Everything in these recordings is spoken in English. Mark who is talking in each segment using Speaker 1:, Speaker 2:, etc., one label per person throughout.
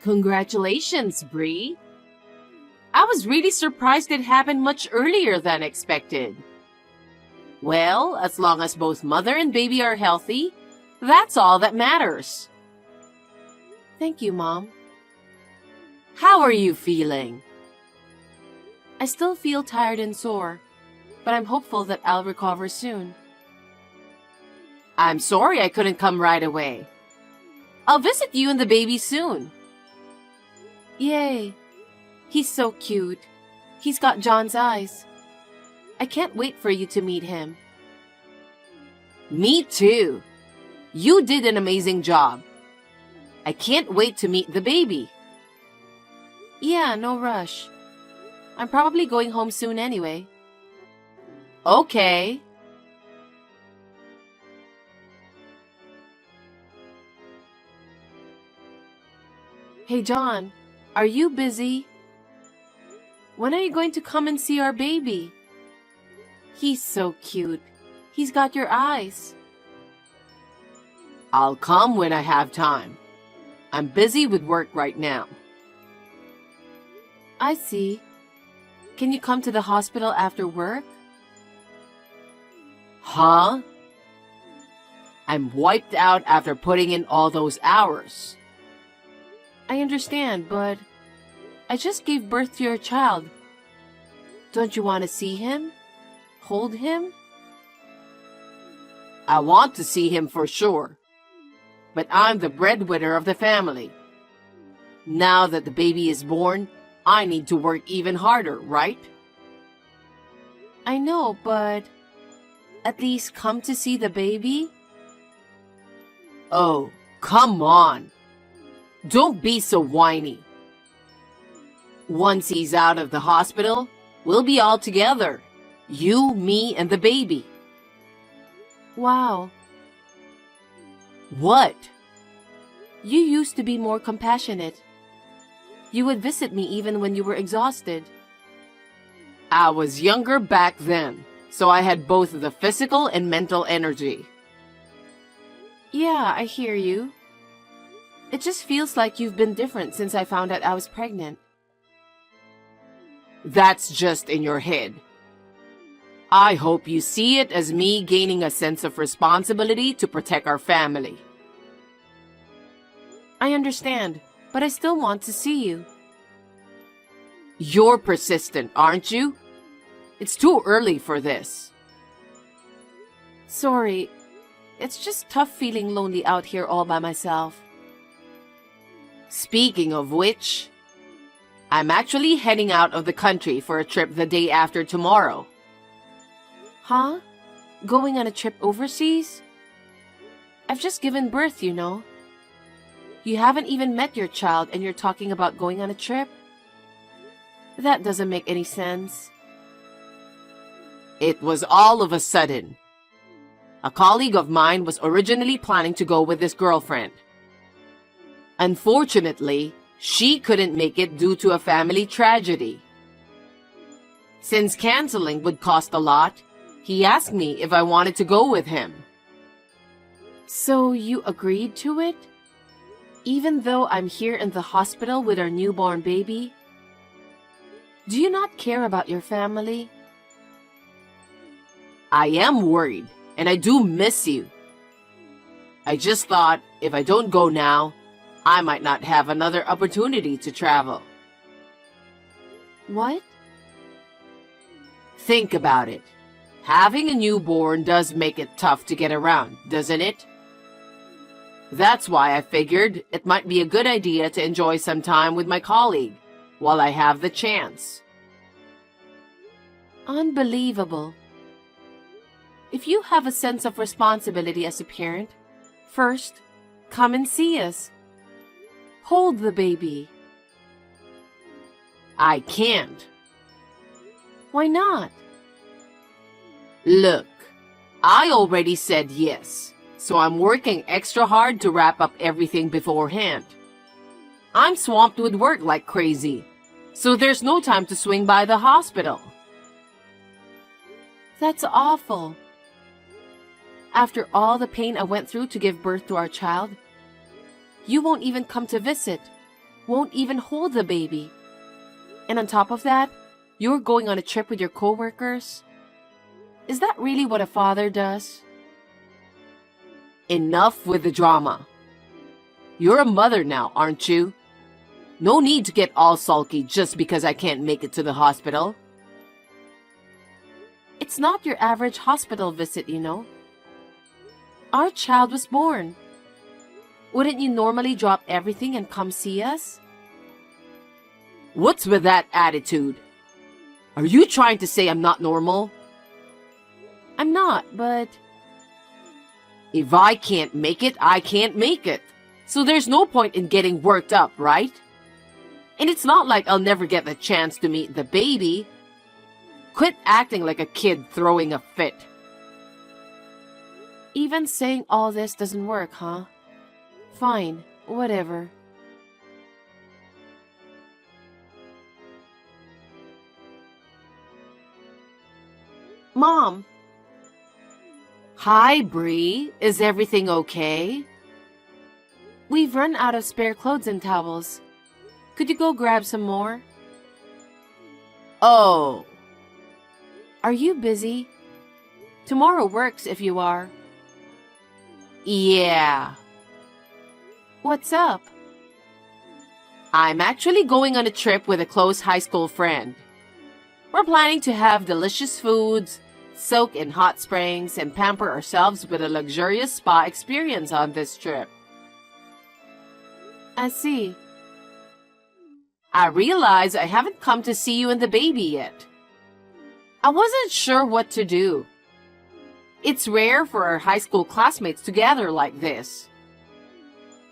Speaker 1: Congratulations, Bree. I was really surprised it happened much earlier than expected. Well, as long as both mother and baby are healthy, that's all that matters. Thank you, Mom. How are you feeling? I still feel tired and sore, but I'm hopeful that I'll recover soon. I'm sorry I couldn't come right away. I'll visit you and the baby soon. Yay! He's so cute. He's got John's eyes. I can't wait for you to meet him. Me too. You did an amazing job. I can't wait to meet the baby. Yeah, no rush. I'm probably going home soon anyway. Okay. Hey, John, are you busy? When are you going to come and see our baby? He's so cute. He's got your eyes. I'll come when I have time. I'm busy with work right now. I see. Can you come to the hospital after work? Huh? I'm wiped out after putting in all those hours. I understand, but I just gave birth to your child. Don't you want to see him? Hold him? I want to see him for sure, but I'm the breadwinner of the family. Now that the baby is born, I need to work even harder, right? I know, but at least come to see the baby? Oh, come on. Don't be so whiny. Once he's out of the hospital, we'll be all together. You, me, and the baby. Wow. What? You used to be more compassionate. You would visit me even when you were exhausted. I was younger back then, so I had both the physical and mental energy. Yeah, I hear you. It just feels like you've been different since I found out I was pregnant. That's just in your head. I hope you see it as me gaining a sense of responsibility to protect our family. I understand, but I still want to see you. You're persistent, aren't you? It's too early for this. Sorry, it's just tough feeling lonely out here all by myself. Speaking of which, I'm actually heading out of the country for a trip the day after tomorrow. Huh? Going on a trip overseas? I've just given birth, you know. You haven't even met your child and you're talking about going on a trip? That doesn't make any sense. It was all of a sudden. A colleague of mine was originally planning to go with his girlfriend. Unfortunately, she couldn't make it due to a family tragedy. Since canceling would cost a lot, he asked me if I wanted to go with him. So you agreed to it? Even though I'm here in the hospital with our newborn baby? Do you not care about your family? I am worried, and I do miss you. I just thought if I don't go now, I might not have another opportunity to travel. What? Think about it. Having a newborn does make it tough to get around, doesn't it? That's why I figured it might be a good idea to enjoy some time with my colleague while I have the chance. Unbelievable. If you have a sense of responsibility as a parent, first, come and see us. Hold the baby. I can't. Why not? Look, I already said yes, so I'm working extra hard to wrap up everything beforehand. I'm swamped with work like crazy, so there's no time to swing by the hospital. That's awful. After all the pain I went through to give birth to our child, you won't even come to visit. won't even hold the baby. And on top of that, you're going on a trip with your coworkers? Is that really what a father does? Enough with the drama. You're a mother now, aren't you? No need to get all sulky just because I can't make it to the hospital. It's not your average hospital visit, you know. Our child was born. Wouldn't you normally drop everything and come see us? What's with that attitude? Are you trying to say I'm not normal? I'm not, but... If I can't make it, I can't make it. So there's no point in getting worked up, right? And it's not like I'll never get the chance to meet the baby. Quit acting like a kid throwing a fit. Even saying all this doesn't work, huh? Fine, whatever. Mom. Hi, Bree. Is everything okay? We've run out of spare clothes and towels. Could you go grab some more? Oh. Are you busy? Tomorrow works if you are. Yeah. What's up? I'm actually going on a trip with a close high school friend. We're planning to have delicious foods, soak in hot springs, and pamper ourselves with a luxurious spa experience on this trip. I see. I realize I haven't come to see you and the baby yet. I wasn't sure what to do. It's rare for our high school classmates to gather like this.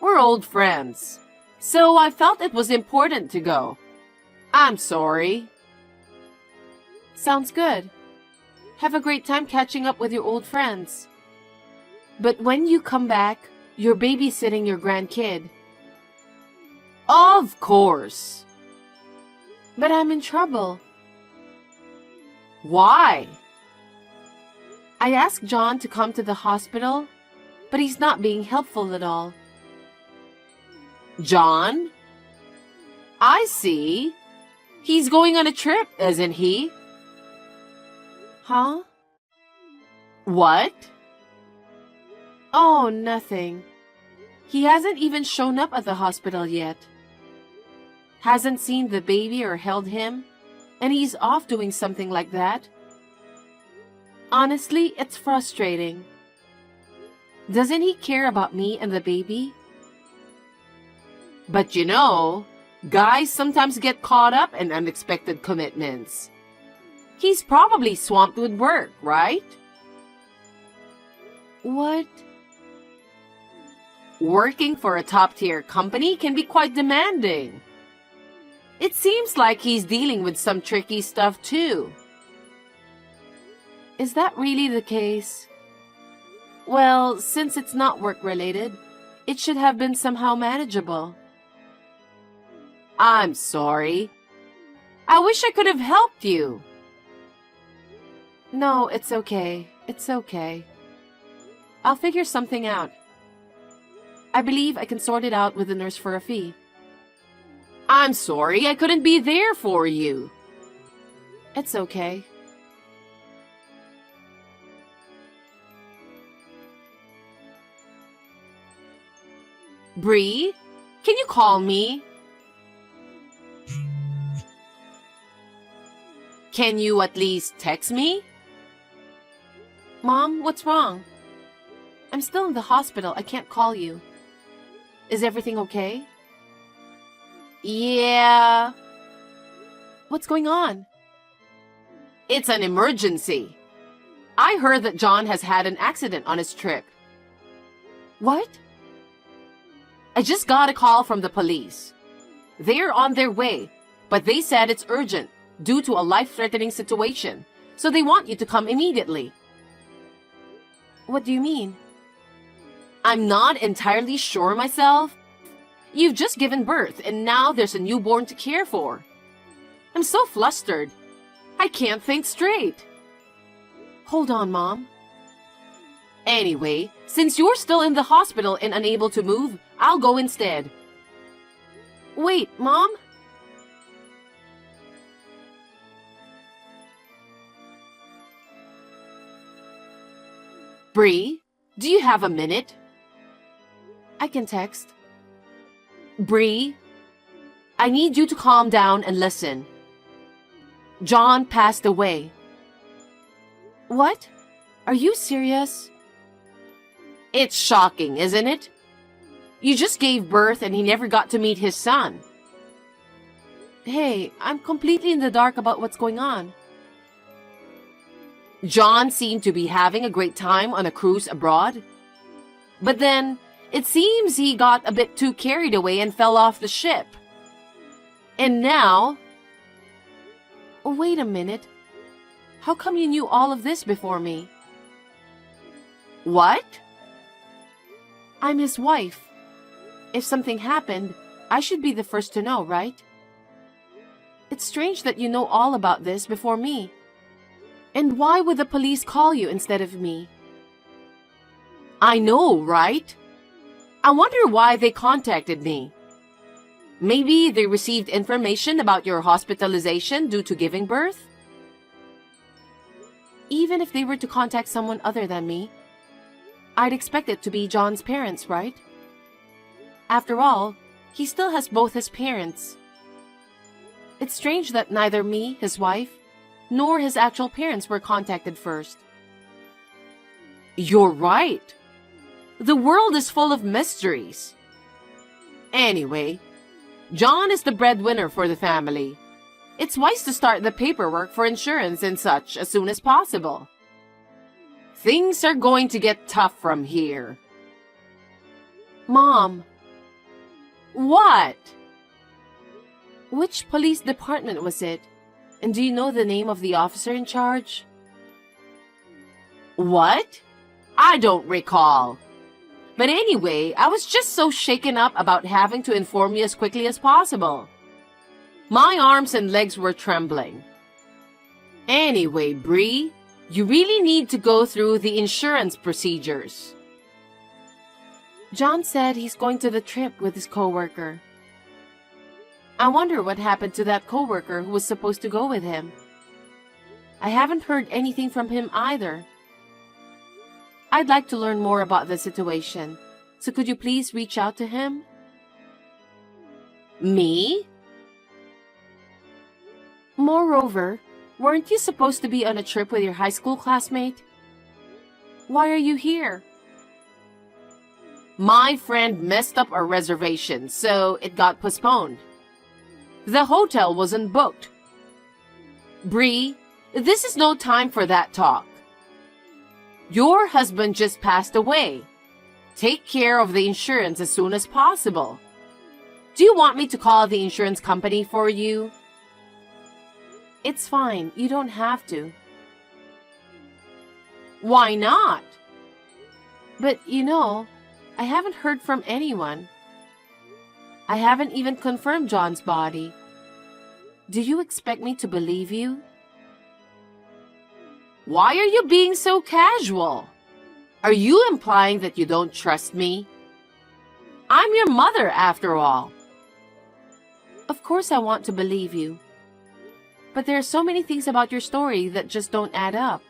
Speaker 1: We're old friends, so I felt it was important to go. I'm sorry. Sounds good. Have a great time catching up with your old friends. But when you come back, you're babysitting your grandkid. Of course. But I'm in trouble. Why? I asked John to come to the hospital, but he's not being helpful at all. John? I see. He's going on a trip, isn't he? Huh? What? Oh, nothing. He hasn't even shown up at the hospital yet. Hasn't seen the baby or held him, and he's off doing something like that. Honestly, it's frustrating. Doesn't he care about me and the baby? But you know, guys sometimes get caught up in unexpected commitments. He's probably swamped with work, right? What? Working for a top-tier company can be quite demanding. It seems like he's dealing with some tricky stuff too. Is that really the case? Well, since it's not work-related, it should have been somehow manageable. I'm sorry. I wish I could have helped you. No, it's okay. It's okay. I'll figure something out. I believe I can sort it out with the nurse for a fee. I'm sorry I couldn't be there for you. It's okay. Bree, can you call me? Can you at least text me? Mom, what's wrong? I'm still in the hospital. I can't call you. Is everything okay? Yeah. What's going on? It's an emergency. I heard that John has had an accident on his trip. What? I just got a call from the police. They're on their way, but they said it's urgent due to a life-threatening situation, so they want you to come immediately. What do you mean? I'm not entirely sure myself. You've just given birth, and now there's a newborn to care for. I'm so flustered. I can't think straight. Hold on, Mom. Anyway, since you're still in the hospital and unable to move, I'll go instead. Wait, Mom? Bree, do you have a minute? I can text. Bree, I need you to calm down and listen. John passed away. What? Are you serious? It's shocking, isn't it? You just gave birth and he never got to meet his son. Hey, I'm completely in the dark about what's going on. John seemed to be having a great time on a cruise abroad. But then, it seems he got a bit too carried away and fell off the ship. And now... Wait a minute. How come you knew all of this before me? What? I'm his wife. If something happened, I should be the first to know, right? It's strange that you know all about this before me. And why would the police call you instead of me? I know, right? I wonder why they contacted me. Maybe they received information about your hospitalization due to giving birth? Even if they were to contact someone other than me, I'd expect it to be John's parents, right? After all, he still has both his parents. It's strange that neither me, his wife, nor his actual parents were contacted first. You're right. The world is full of mysteries. Anyway, John is the breadwinner for the family. It's wise to start the paperwork for insurance and such as soon as possible. Things are going to get tough from here. Mom. What? Which police department was it? And do you know the name of the officer in charge? What? I don't recall. But anyway, I was just so shaken up about having to inform you as quickly as possible. My arms and legs were trembling. Anyway, Bree, you really need to go through the insurance procedures. John said he's going to the trip with his coworker. I wonder what happened to that coworker who was supposed to go with him. I haven't heard anything from him either. I'd like to learn more about the situation, so could you please reach out to him? Me? Moreover, weren't you supposed to be on a trip with your high school classmate? Why are you here? My friend messed up our reservation, so it got postponed. The hotel wasn't booked. Bree, this is no time for that talk. Your husband just passed away. Take care of the insurance as soon as possible. Do you want me to call the insurance company for you? It's fine. You don't have to. Why not? But, I haven't heard from anyone. I haven't even confirmed John's body. Do you expect me to believe you? Why are you being so casual? Are you implying that you don't trust me? I'm your mother, after all. Of course I want to believe you. But there are so many things about your story that just don't add up.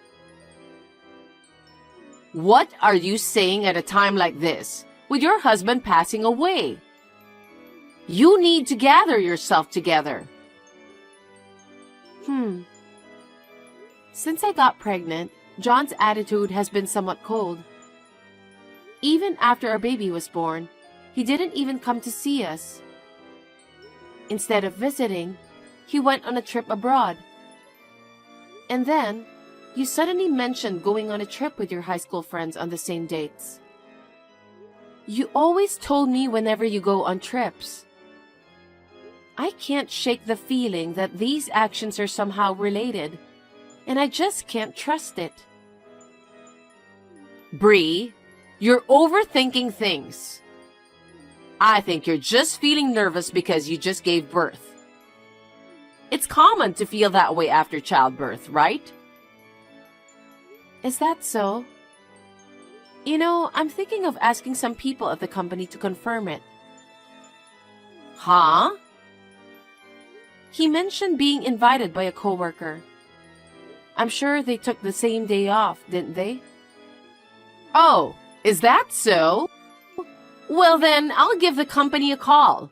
Speaker 1: What are you saying at a time like this, with your husband passing away? You need to gather yourself together. Since I got pregnant, John's attitude has been somewhat cold. Even after our baby was born, he didn't even come to see us. Instead of visiting, he went on a trip abroad. And then, you suddenly mentioned going on a trip with your high school friends on the same dates. You always told me whenever you go on trips. I can't shake the feeling that these actions are somehow related, and I just can't trust it. Bree, you're overthinking things. I think you're just feeling nervous because you just gave birth. It's common to feel that way after childbirth, right? Is that so? I'm thinking of asking some people at the company to confirm it. Huh? He mentioned being invited by a coworker. I'm sure they took the same day off, didn't they? Oh, is that so? Well then, I'll give the company a call.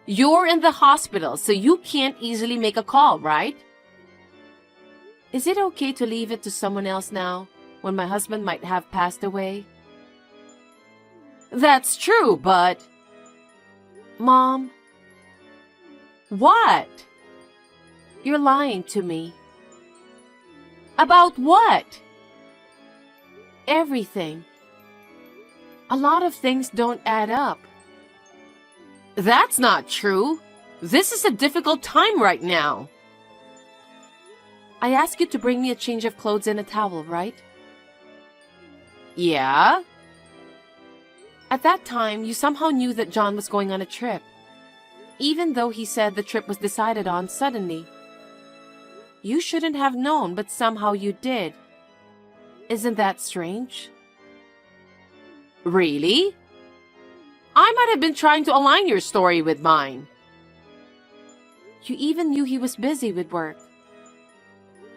Speaker 1: You're in the hospital, so you can't easily make a call, right? Is it okay to leave it to someone else now, when my husband might have passed away? That's true, but... Mom? What? You're lying to me. About what? Everything. A lot of things don't add up. That's not true. This is a difficult time right now. I asked you to bring me a change of clothes and a towel, right? Yeah. At that time, you somehow knew that John was going on a trip, even though he said the trip was decided on suddenly. You shouldn't have known, but somehow you did. Isn't that strange? Really? I might have been trying to align your story with mine. You even knew he was busy with work.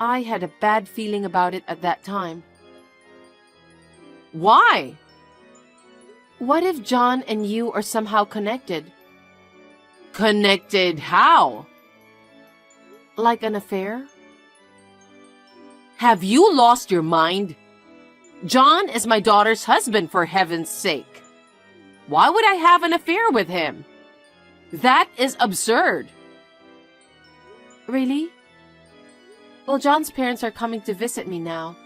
Speaker 1: I had a bad feeling about it at that time. Why? What if John and you are somehow connected? Connected how? Like an affair? Have you lost your mind? John is my daughter's husband, for heaven's sake. Why would I have an affair with him? That is absurd. Really? Well, John's parents are coming to visit me now.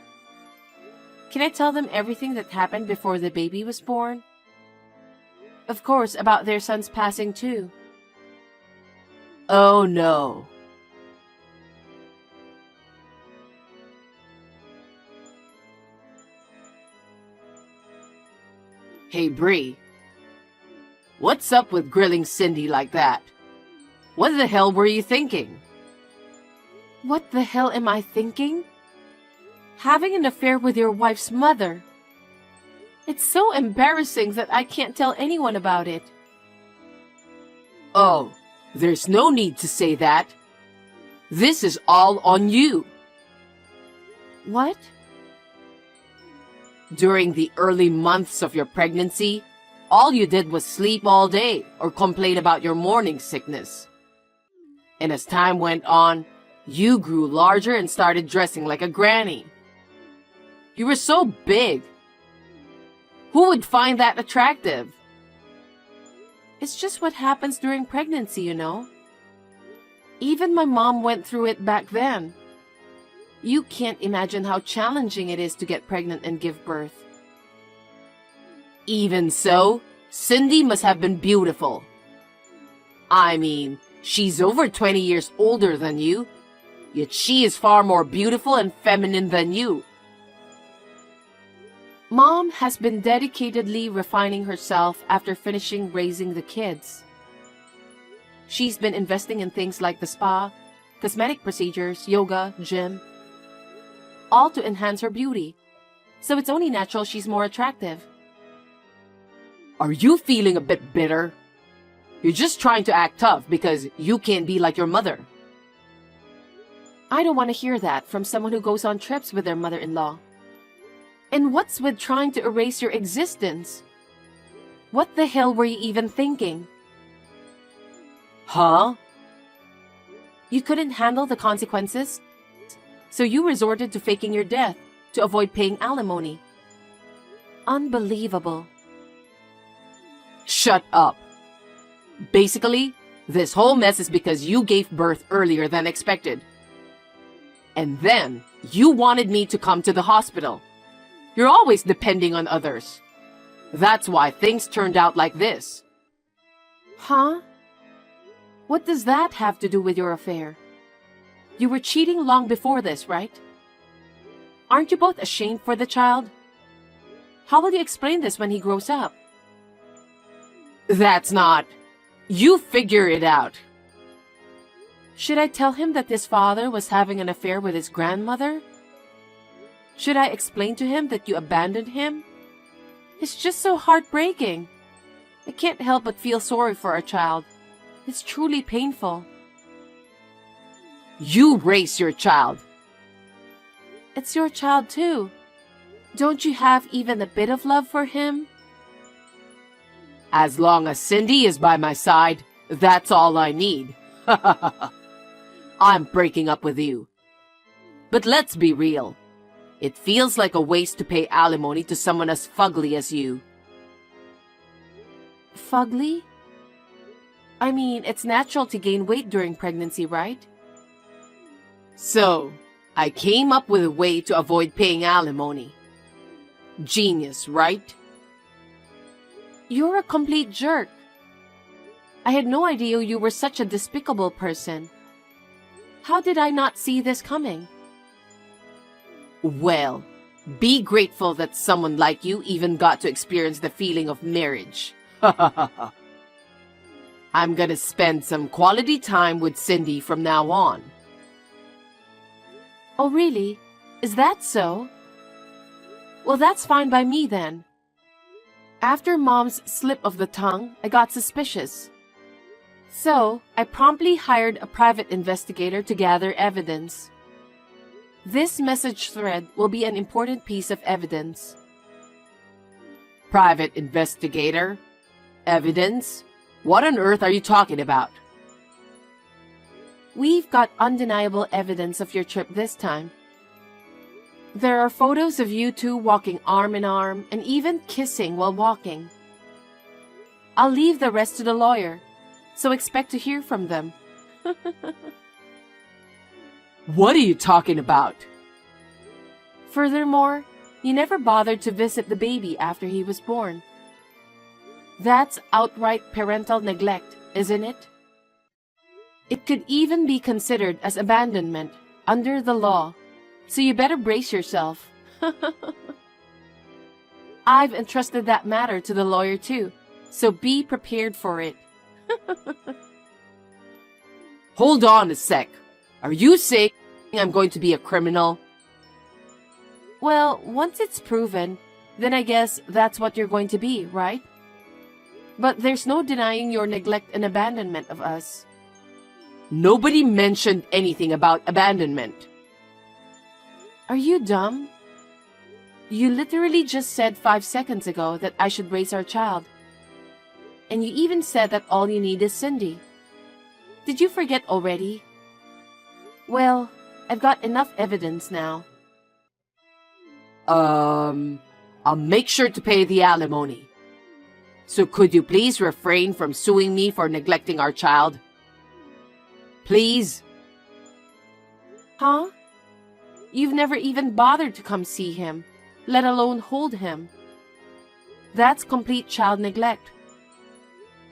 Speaker 1: Can I tell them everything that happened before the baby was born? Of course, about their son's passing too. Oh no. Hey, Bree. What's up with grilling Cindy like that? What the hell were you thinking? What the hell am I thinking? Having an affair with your wife's mother. It's so embarrassing that I can't tell anyone about it. Oh, there's no need to say that. This is all on you. What? During the early months of your pregnancy, all you did was sleep all day or complain about your morning sickness. And as time went on, you grew larger and started dressing like a granny. You were so big. Who would find that attractive? It's just what happens during pregnancy, you know. Even my mom went through it back then. You can't imagine how challenging it is to get pregnant and give birth. Even so, Cindy must have been beautiful. I mean, she's over 20 years older than you, yet she is far more beautiful and feminine than you. Mom has been dedicatedly refining herself after finishing raising the kids. She's been investing in things like the spa, cosmetic procedures, yoga, gym, all to enhance her beauty. So it's only natural she's more attractive. Are you feeling a bit bitter? You're just trying to act tough because you can't be like your mother. I don't want to hear that from someone who goes on trips with their mother-in-law. And what's with trying to erase your existence? What the hell were you even thinking? Huh? You couldn't handle the consequences, so you resorted to faking your death to avoid paying alimony. Unbelievable. Shut up. Basically, this whole mess is because you gave birth earlier than expected. And then, you wanted me to come to the hospital. You're always depending on others. That's why things turned out like this. Huh? What does that have to do with your affair? You were cheating long before this, right? Aren't you both ashamed for the child? How will you explain this when he grows up? That's not... You figure it out. Should I tell him that his father was having an affair with his grandmother? Should I explain to him that you abandoned him? It's just so heartbreaking. I can't help but feel sorry for our child. It's truly painful. You raise your child. It's your child too. Don't you have even a bit of love for him? As long as Cindy is by my side, that's all I need. I'm breaking up with you. But let's be real. It feels like a waste to pay alimony to someone as fugly as you. Fugly? I mean, it's natural to gain weight during pregnancy, right? So, I came up with a way to avoid paying alimony. Genius, right? You're a complete jerk. I had no idea you were such a despicable person. How did I not see this coming? Well, be grateful that someone like you even got to experience the feeling of marriage. I'm gonna spend some quality time with Cindy from now on. Oh, really? Is that so? Well, that's fine by me then. After Mom's slip of the tongue, I got suspicious. So, I promptly hired a private investigator to gather evidence. This message thread will be an important piece of evidence. Private investigator? Evidence? What on earth are you talking about? We've got undeniable evidence of your trip this time. There are photos of you two walking arm in arm and even kissing while walking. I'll leave the rest to the lawyer, so expect to hear from them. What are you talking about? Furthermore, you never bothered to visit the baby after he was born. That's outright parental neglect, isn't it? It could even be considered as abandonment under the law, so you better brace yourself. I've entrusted that matter to the lawyer too, so be prepared for it. Hold on a sec. Are you saying I'm going to be a criminal? Well, once it's proven, then I guess that's what you're going to be, right? But there's no denying your neglect and abandonment of us. Nobody mentioned anything about abandonment. Are you dumb? You literally just said 5 seconds ago that I should raise our child. And you even said that all you need is Cindy. Did you forget already? Well, I've got enough evidence now. I'll make sure to pay the alimony. So could you please refrain from suing me for neglecting our child? Please? Huh? You've never even bothered to come see him, let alone hold him. That's complete child neglect.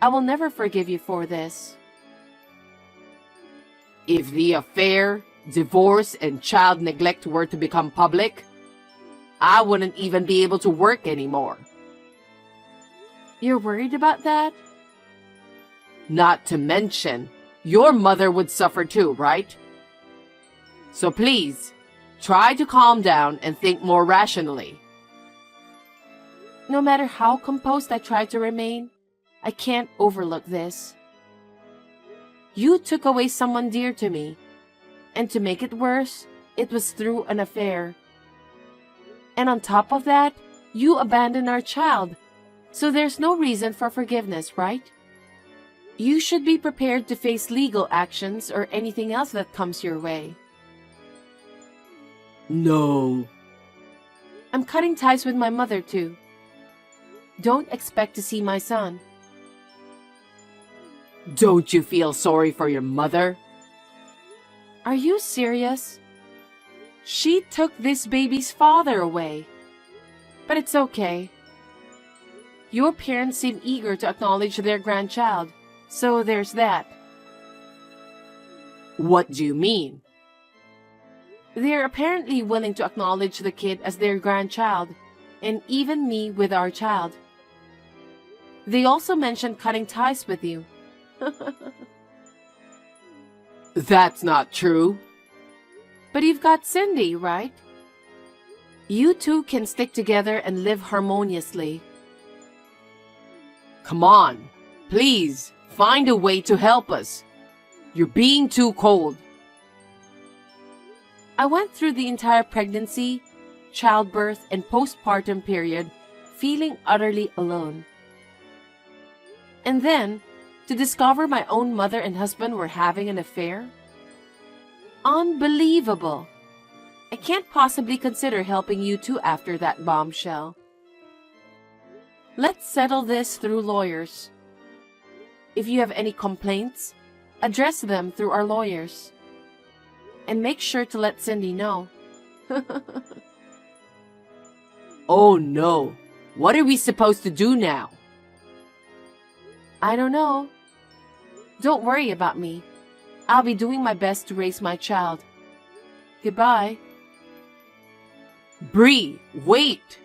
Speaker 1: I will never forgive you for this. If the affair, divorce, and child neglect were to become public, I wouldn't even be able to work anymore. You're worried about that? Not to mention, your mother would suffer too, right? So please, try to calm down and think more rationally. No matter how composed I try to remain, I can't overlook this. You took away someone dear to me, and to make it worse, it was through an affair. And on top of that, you abandoned our child, so there's no reason for forgiveness, right? You should be prepared to face legal actions or anything else that comes your way. No. I'm cutting ties with my mother too. Don't expect to see my son. Don't you feel sorry for your mother? Are you serious? She took this baby's father away. But it's okay. Your parents seem eager to acknowledge their grandchild, so there's that. What do you mean? They're apparently willing to acknowledge the kid as their grandchild, and even me with our child. They also mentioned cutting ties with you. That's not true. But you've got Cindy, right? You two can stick together and live harmoniously. Come on, please, find a way to help us. You're being too cold. I went through the entire pregnancy, childbirth, and postpartum period feeling utterly alone. And then, to discover my own mother and husband were having an affair? Unbelievable! I can't possibly consider helping you two after that bombshell. Let's settle this through lawyers. If you have any complaints, address them through our lawyers. And make sure to let Cindy know. Oh no! What are we supposed to do now? I don't know. Don't worry about me. I'll be doing my best to raise my child. Goodbye. Bree, wait!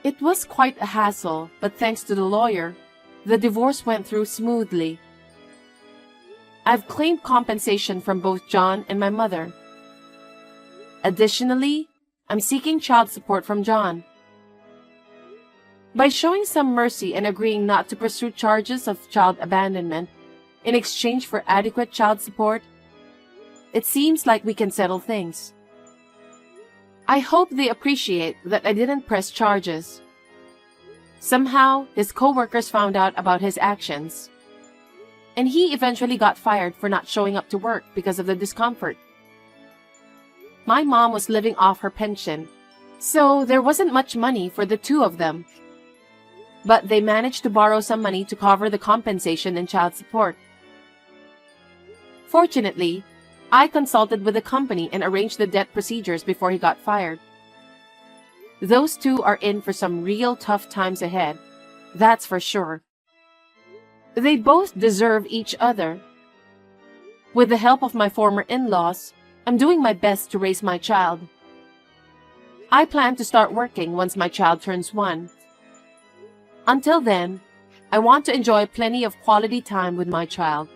Speaker 1: It was quite a hassle, but thanks to the lawyer, the divorce went through smoothly. I've claimed compensation from both John and my mother. Additionally, I'm seeking child support from John. By showing some mercy and agreeing not to pursue charges of child abandonment in exchange for adequate child support, it seems like we can settle things. I hope they appreciate that I didn't press charges. Somehow, his co-workers found out about his actions, and he eventually got fired for not showing up to work because of the discomfort. My mom was living off her pension, so there wasn't much money for the two of them. But they managed to borrow some money to cover the compensation and child support. Fortunately, I consulted with the company and arranged the debt procedures before he got fired. Those two are in for some real tough times ahead, that's for sure. They both deserve each other. With the help of my former in-laws, I'm doing my best to raise my child. I plan to start working once my child turns 1. Until then, I want to enjoy plenty of quality time with my child.